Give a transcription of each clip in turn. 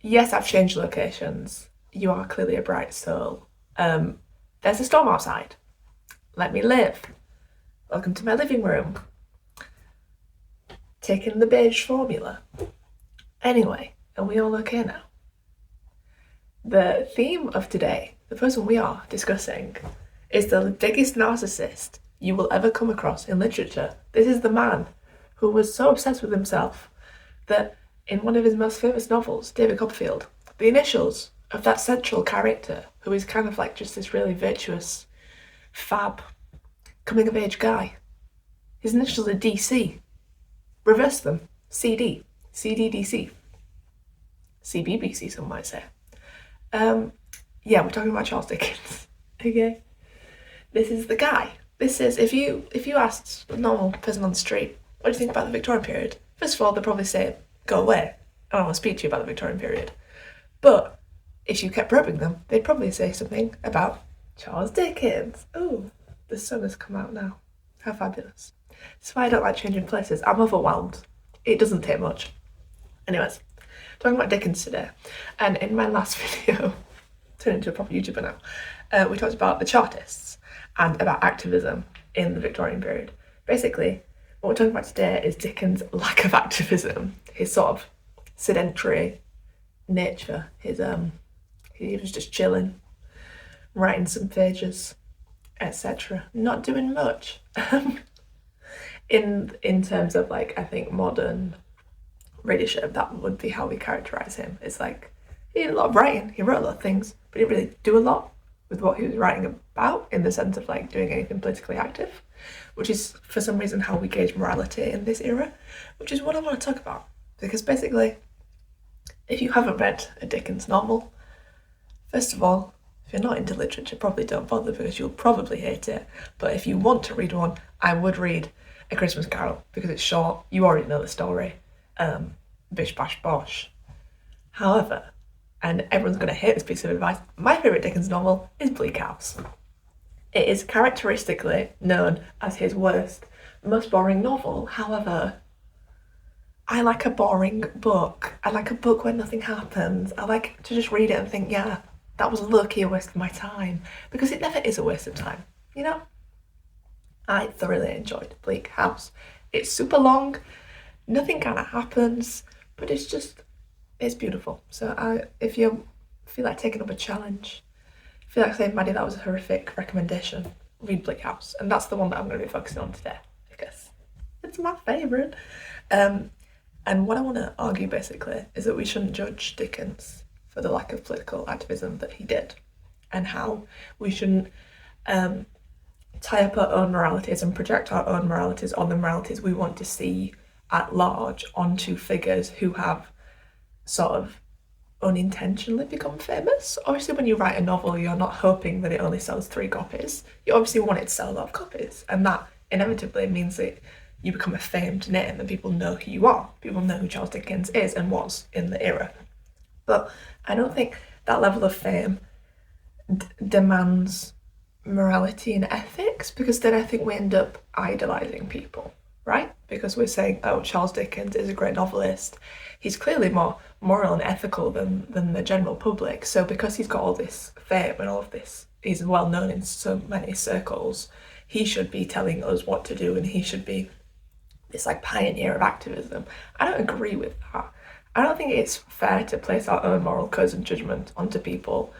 Yes, I've changed locations. You are clearly a bright soul. There's a storm outside. Let me live. Welcome to my living room. Taking the beige formula. Anyway, are we all okay now? The theme of today, the person we are discussing, is the biggest narcissist you will ever come across in literature. This is the man who was so obsessed with himself that in one of his most famous novels, David Copperfield, the initials of that central character, who is kind of like just this really virtuous, fab, coming of age guy, his initials are DC. Reverse them. CD. CDDC. CBBC, some might say. Yeah, we're talking about Charles Dickens. Okay. This is the guy. This is if you asked a normal person on the street, what do you think about the Victorian period? First of all, they'd probably say, go away. I don't want to speak to you about the Victorian period. But if you kept probing them, they'd probably say something about Charles Dickens. Oh, the sun has come out now. How fabulous. That's why I don't like changing places. I'm overwhelmed. It doesn't take much. Anyways, talking about Dickens today. And in my last video, turned into a proper YouTuber now, we talked about the Chartists and about activism in the Victorian period. Basically, what we're talking about today is Dickens' lack of activism, his sort of sedentary nature, he was just chilling, writing some pages, etc. Not doing much. in terms of like, I think modern readership, that would be how we characterise him. It's like he did a lot of writing, he wrote a lot of things, but he didn't really do a lot with what he was writing about in the sense of like doing anything politically active, which is for some reason how we gauge morality in this era, which is what I want to talk about. Because basically, if you haven't read a Dickens novel, first of all, if you're not into literature, probably don't bother because you'll probably hate it. But if you want to read one, I would read A Christmas Carol because it's short, you already know the story, bish bash bosh. However, and everyone's going to hate this piece of advice, my favourite Dickens novel is Bleak House. It is characteristically known as his worst, most boring novel. However, I like a boring book. I like a book where nothing happens. I like to just read it and think, yeah, that was low-key a waste of my time. Because it never is a waste of time, you know? I thoroughly enjoyed Bleak House. It's super long, nothing kind of happens, but it's beautiful. So if you feel like taking up a challenge, feel like saying, Maddie, that was a horrific recommendation, read Bleak House. And that's the one that I'm going to be focusing on today because it's my favourite. And what I want to argue basically is that we shouldn't judge Dickens for the lack of political activism that he did, and how we shouldn't tie up our own moralities and project our own moralities on the moralities we want to see at large onto figures who have sort of unintentionally become famous. Obviously, when you write a novel, you're not hoping that it only sells 3 copies. You obviously want it to sell a lot of copies, and that inevitably means that you become a famed name and people know who you are. People know who Charles Dickens is and was in the era. But I don't think that level of fame demands morality and ethics, because then I think we end up idolising people, right? Because we're saying, oh, Charles Dickens is a great novelist. He's clearly more moral and ethical than the general public. So because he's got all this fame and all of this, he's well known in so many circles, he should be telling us what to do and he should be this like pioneer of activism. I don't agree with that. I don't think it's fair to place our own moral codes and judgment onto people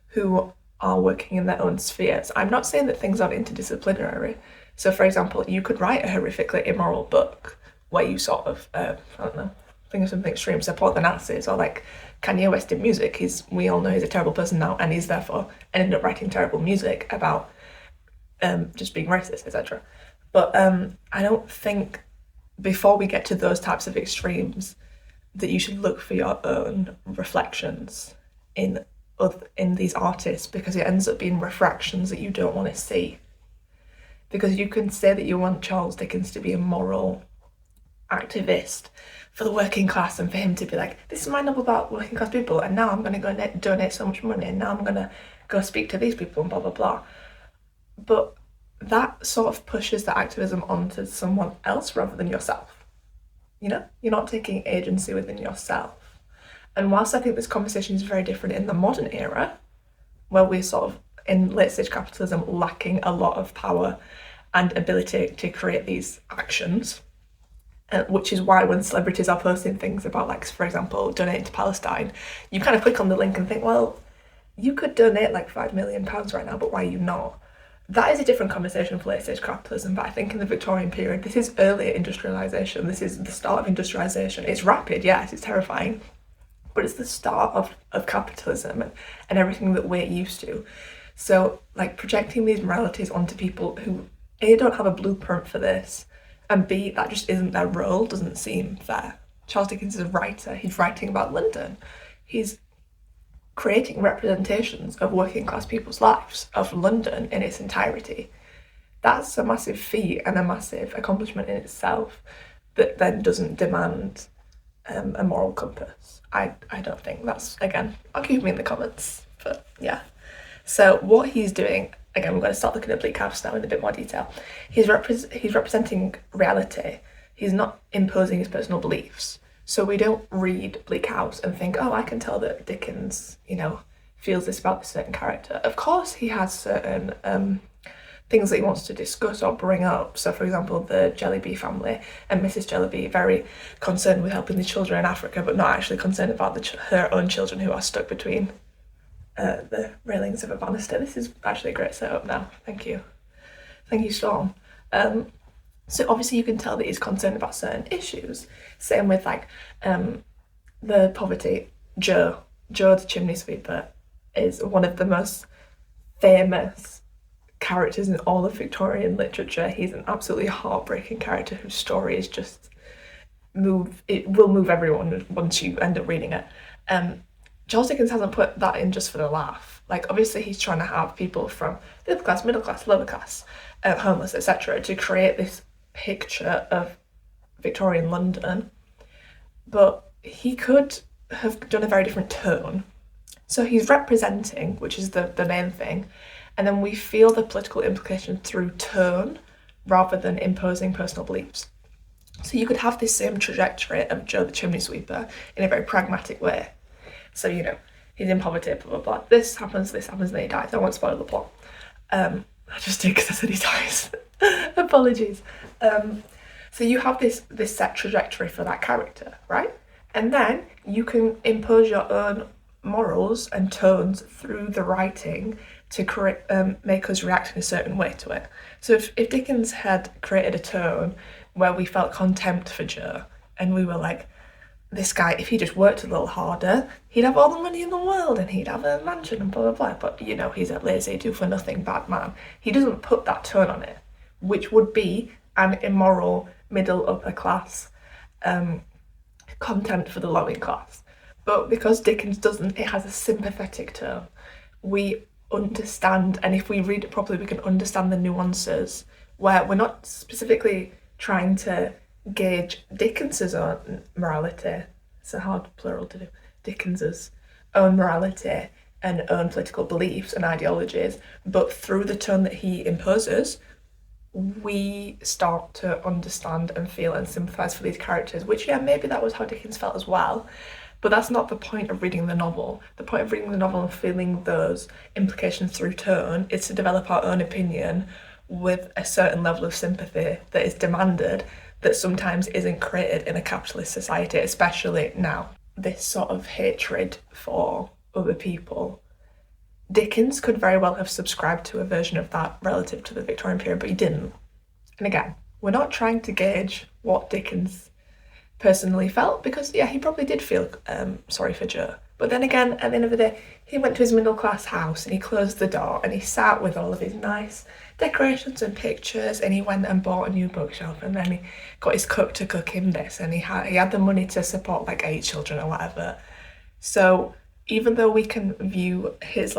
who are working in their own spheres. I'm not saying that things aren't interdisciplinary. So for example, you could write a horrifically immoral book where you sort of, I don't know, think of something extreme, support the Nazis, or like Kanye West in music. We all know he's a terrible person now, and he's therefore ended up writing terrible music about just being racist, etc. But I don't think before we get to those types of extremes that you should look for your own reflections in these artists, because it ends up being refractions that you don't want to see. Because you can say that you want Charles Dickens to be a moral activist for the working class and for him to be like, this is my novel about working class people and now I'm going to go donate so much money and now I'm going to go speak to these people and blah blah blah. But that sort of pushes the activism onto someone else rather than yourself. You know, you're not taking agency within yourself. And whilst I think this conversation is very different in the modern era, where we're sort of in late stage capitalism lacking a lot of power and ability to create these actions, which is why when celebrities are posting things about, like, for example, donating to Palestine, you kind of click on the link and think, well, you could donate like £5 million right now, but why are you not? That is a different conversation for late stage capitalism, but I think in the Victorian period, this is early industrialisation, this is the start of industrialisation. It's rapid, yes, it's terrifying, but it's the start of capitalism and everything that we're used to. So, like, projecting these moralities onto people who, A, don't have a blueprint for this, and B, that just isn't their role, doesn't seem fair. Charles Dickens is a writer, he's writing about London. He's creating representations of working class people's lives, of London in its entirety. That's a massive feat and a massive accomplishment in itself that then doesn't demand a moral compass. I don't think. That's, again, argue me in the comments, but yeah. So what he's doing, again, we're going to start looking at Bleak House now in a bit more detail. He's representing reality. He's not imposing his personal beliefs. So we don't read Bleak House and think, oh, I can tell that Dickens, feels this about this certain character. Of course he has certain things that he wants to discuss or bring up. So, for example, the Jellyby family and Mrs. Jellyby, very concerned with helping the children in Africa, but not actually concerned about her own children who are stuck between the railings of a banister. This is actually a great setup now. Thank you, Storm. So obviously you can tell that he's concerned about certain issues. Same with the poverty. Joe the chimney sweeper is one of the most famous characters in all of Victorian literature. He's an absolutely heartbreaking character whose story is just will move everyone once you end up reading it. Charles Dickens hasn't put that in just for the laugh. Like, obviously he's trying to have people from the upper class, middle class, lower class, homeless, etc., to create this picture of Victorian London, but he could have done a very different tone. So he's representing, which is the main thing, and then we feel the political implication through tone rather than imposing personal beliefs. So you could have this same trajectory of Joe the chimney sweeper in a very pragmatic way. So, he's in poverty, blah, blah, blah. This happens, and then he dies. I won't spoil the plot. I just did because I said he dies. Apologies. So you have this set trajectory for that character, right? And then you can impose your own morals and tones through the writing to make us react in a certain way to it. So if Dickens had created a tone where we felt contempt for Joe, and we were like, this guy, if he just worked a little harder, he'd have all the money in the world and he'd have a mansion and blah, blah, blah. But, he's a lazy, do-for-nothing bad man. He doesn't put that tone on it, which would be an immoral, middle, upper class contempt for the lowing class. But because Dickens doesn't, it has a sympathetic tone. We understand, and if we read it properly, we can understand the nuances, where we're not specifically trying to gauge Dickens's own morality. It's a hard plural to do. Dickens's own morality and own political beliefs and ideologies, but through the tone that he imposes, we start to understand and feel and sympathise for these characters, which, yeah, maybe that was how Dickens felt as well, but that's not the point of reading the novel. The point of reading the novel and feeling those implications through tone is to develop our own opinion with a certain level of sympathy that is demanded, that sometimes isn't created in a capitalist society, especially now. This sort of hatred for other people. Dickens could very well have subscribed to a version of that relative to the Victorian period, but he didn't. And again, we're not trying to gauge what Dickens personally felt, because, yeah, he probably did feel sorry for Joe. But then again, at the end of the day, he went to his middle class house and he closed the door and he sat with all of his nice decorations and pictures, and he went and bought a new bookshelf, and then he got his cook to cook him this, and he had the money to support like 8 children or whatever. So even though we can view his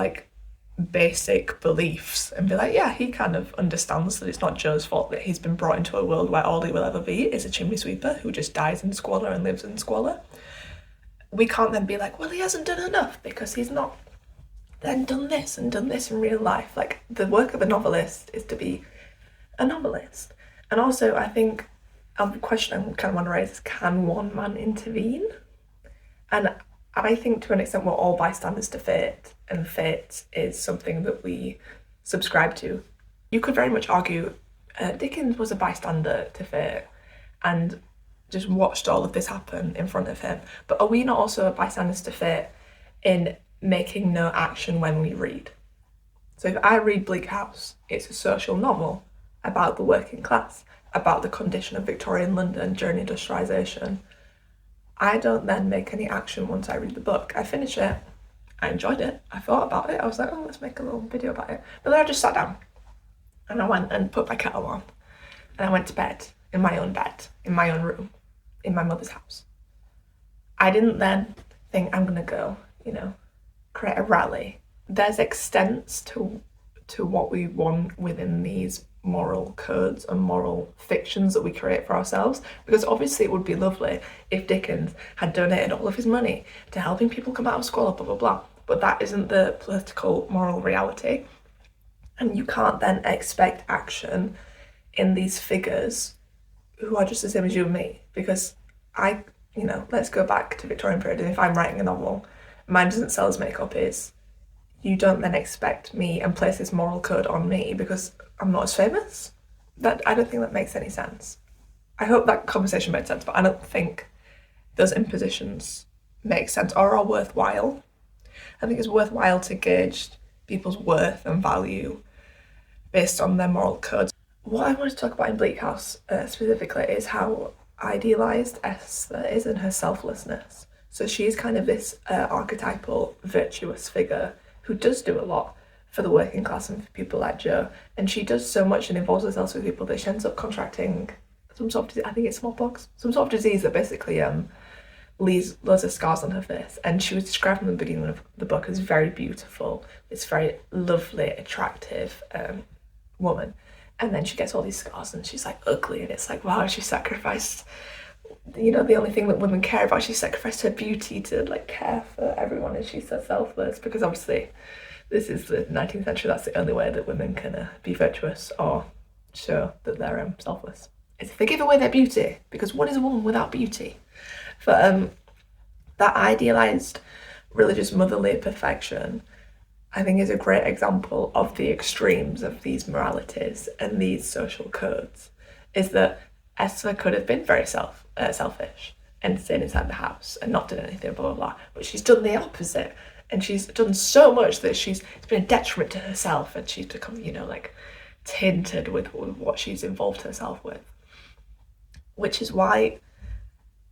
basic beliefs and be like, yeah, he kind of understands that it's not Joe's fault that he's been brought into a world where all he will ever be is a chimney sweeper who just dies in squalor and lives in squalor, we can't then be like, well, he hasn't done enough because he's not then done this in real life. Like, the work of a novelist is to be a novelist. And also, I think a question I kind of want to raise is, can one man intervene? And I think to an extent we're all bystanders to fate, and fate is something that we subscribe to. You could very much argue Dickens was a bystander to fate and just watched all of this happen in front of him. But are we not also bystanders to fate in making no action when we read? So if I read Bleak House, it's a social novel about the working class, about the condition of Victorian London during industrialisation. I don't then make any action once I read the book. I finish it, I enjoyed it, I thought about it, I was like, oh, let's make a little video about it. But then I just sat down and I went and put my kettle on and I went to bed, in my own room, in my mother's house. I didn't then think I'm gonna go, create a rally. There's extents to what we want within these moral codes and moral fictions that we create for ourselves, because obviously it would be lovely if Dickens had donated all of his money to helping people come out of squalor, blah blah blah, but that isn't the political moral reality, and you can't then expect action in these figures who are just the same as you and me, because let's go back to Victorian period, and if I'm writing a novel, mine doesn't sell as makeup is, you don't then expect me and place this moral code on me because I'm not as famous. I don't think that makes any sense. I hope that conversation made sense, but I don't think those impositions make sense or are worthwhile. I think it's worthwhile to gauge people's worth and value based on their moral codes. What I want to talk about in Bleak House specifically is how idealised Esther is in her selflessness. So she's kind of this archetypal virtuous figure who does do a lot for the working class and for people like Joe. And she does so much and involves herself with people that she ends up contracting some sort of disease, I think it's smallpox, some sort of disease that basically leaves loads of scars on her face. And she was described in the beginning of the book as very beautiful, this very lovely, attractive woman. And then she gets all these scars and she's like ugly, and it's like, wow, she sacrificed, the only thing that women care about, she sacrificed her beauty to like care for everyone, and she's so selfless, because obviously this is the 19th century, that's the only way that women can be virtuous or show that they're selfless, is if they give away their beauty, because what is a woman without beauty? But that idealised religious motherly perfection, I think, is a great example of the extremes of these moralities and these social codes, is that Esther could have been very selfish and stayed inside the house and not done anything, blah, blah, blah. But she's done the opposite. And she's done so much that it's been a detriment to herself, and she's become, tainted with what she's involved herself with. Which is why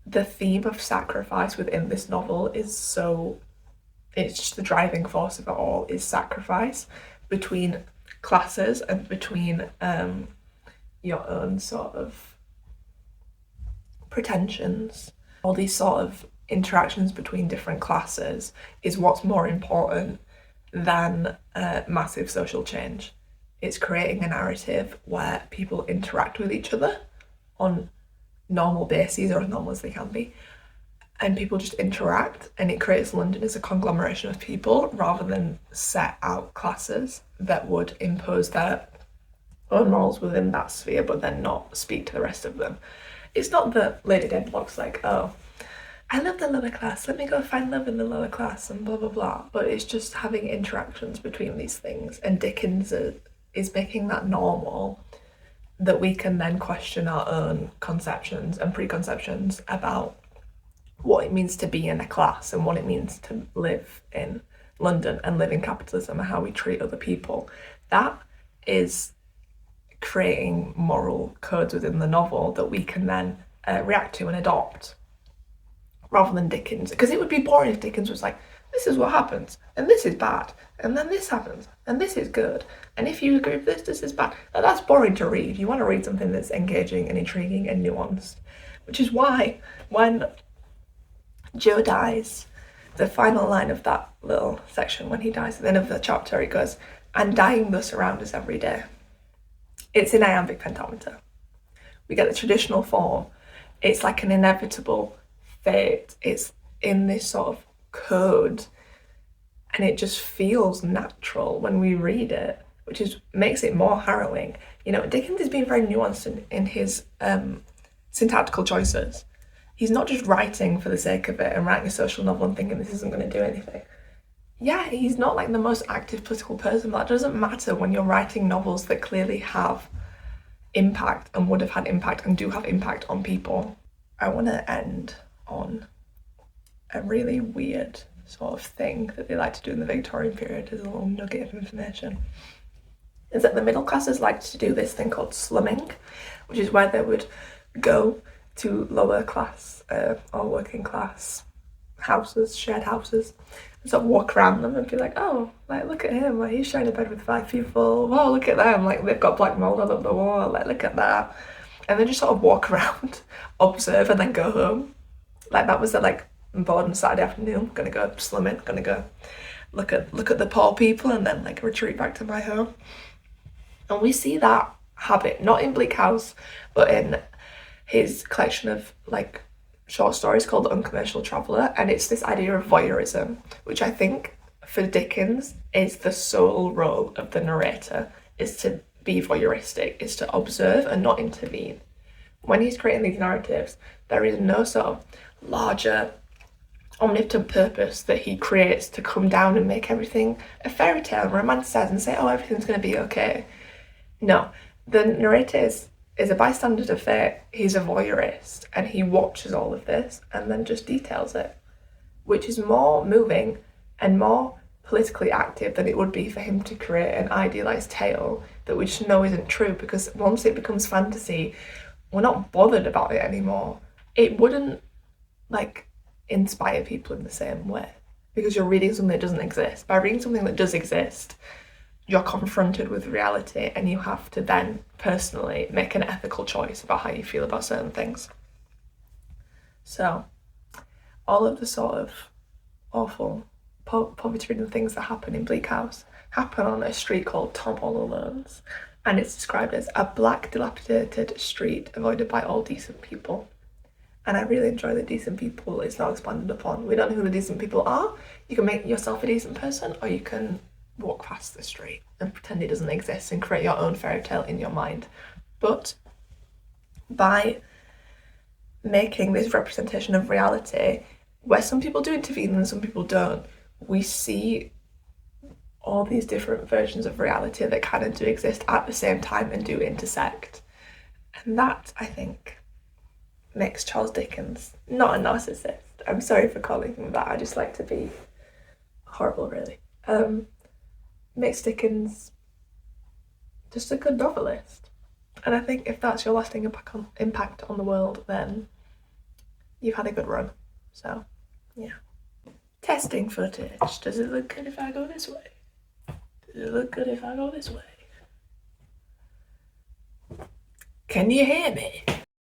the theme of sacrifice within this novel is it's just the driving force of it all, is sacrifice between classes and between your own sort of pretensions. All these sort of interactions between different classes is what's more important than massive social change. It's creating a narrative where people interact with each other on normal bases, or as normal as they can be, and people just interact, and it creates London as a conglomeration of people rather than set out classes that would impose their own morals within that sphere but then not speak to the rest of them. It's not that Lady Dedlock's like, oh, I love the lower class, let me go find love in the lower class and blah blah blah, but it's just having interactions between these things, and Dickens is making that normal, that we can then question our own conceptions and preconceptions about what it means to be in a class and what it means to live in London and live in capitalism and how we treat other people. That is creating moral codes within the novel that we can then react to and adopt, rather than Dickens. Because it would be boring if Dickens was like, this is what happens, and this is bad, and then this happens, and this is good, and if you agree with this, this is bad. Now, that's boring to read. You want to read something that's engaging and intriguing and nuanced, which is why when Joe dies, the final line of that little section, when he dies at the end of the chapter, it goes, and dying thus around us every day. It's in iambic pentameter. We get the traditional form. It's like an inevitable fate. It's in this sort of code, and it just feels natural when we read it, which makes it more harrowing. Dickens is being very nuanced in his syntactical choices. he's not just writing for the sake of it and writing a social novel and thinking this isn't going to do anything. Yeah, he's not like the most active political person, but that doesn't matter when you're writing novels that clearly have impact and would have had impact and do have impact on people. I want to end on a really weird sort of thing that they like to do in the Victorian period as a little nugget of information. Is that the middle classes liked to do this thing called slumming, which is where they would go to lower class or working class houses, shared houses, and sort of walk around them and be like, oh, like look at him, like he's sharing a bed with 5 people, wow, look at them, like they've got black mold all over the wall, like look at that. And then just sort of walk around, observe, and then go home. Like that was the like, I'm bored on Saturday afternoon, gonna go slumming, gonna go look at the poor people and then like retreat back to my home. And we see that habit, not in Bleak House, but in his collection of like short stories called The Uncommercial Traveller, and it's this idea of voyeurism, which I think for Dickens is the sole role of the narrator, is to be voyeuristic, is to observe and not intervene. When he's creating these narratives, there is no sort of larger omnipotent purpose that he creates to come down and make everything a fairy tale and romanticize and say, oh, everything's going to be okay. No, the narrator is a bystander to fate. He's a voyeurist and he watches all of this and then just details it, which is more moving and more politically active than it would be for him to create an idealised tale that we just know isn't true, because once it becomes fantasy, we're not bothered about it anymore. It wouldn't like inspire people in the same way because you're reading something that doesn't exist. By reading something that does exist, you're confronted with reality and you have to then personally make an ethical choice about how you feel about certain things. So all of the sort of awful poverty-ridden things that happen in Bleak House happen on a street called Tom All Alone's, and it's described as a black dilapidated street avoided by all decent people. And I really enjoy that decent people is not expanded upon. We don't know who the decent people are. You can make yourself a decent person, or you can walk past the street and pretend it doesn't exist and create your own fairy tale in your mind. But by making this representation of reality, where some people do intervene and some people don't, we see all these different versions of reality that kind of do exist at the same time and do intersect. And that, I think, makes Charles Dickens not a narcissist. I'm sorry for calling him that, I just like to be horrible, really. Makes Dickens just a good novelist. And I think if that's your lasting impact on the world, then you've had a good run. So, yeah. Testing footage. Does it look good if I go this way? Does it look good if I go this way? Can you hear me?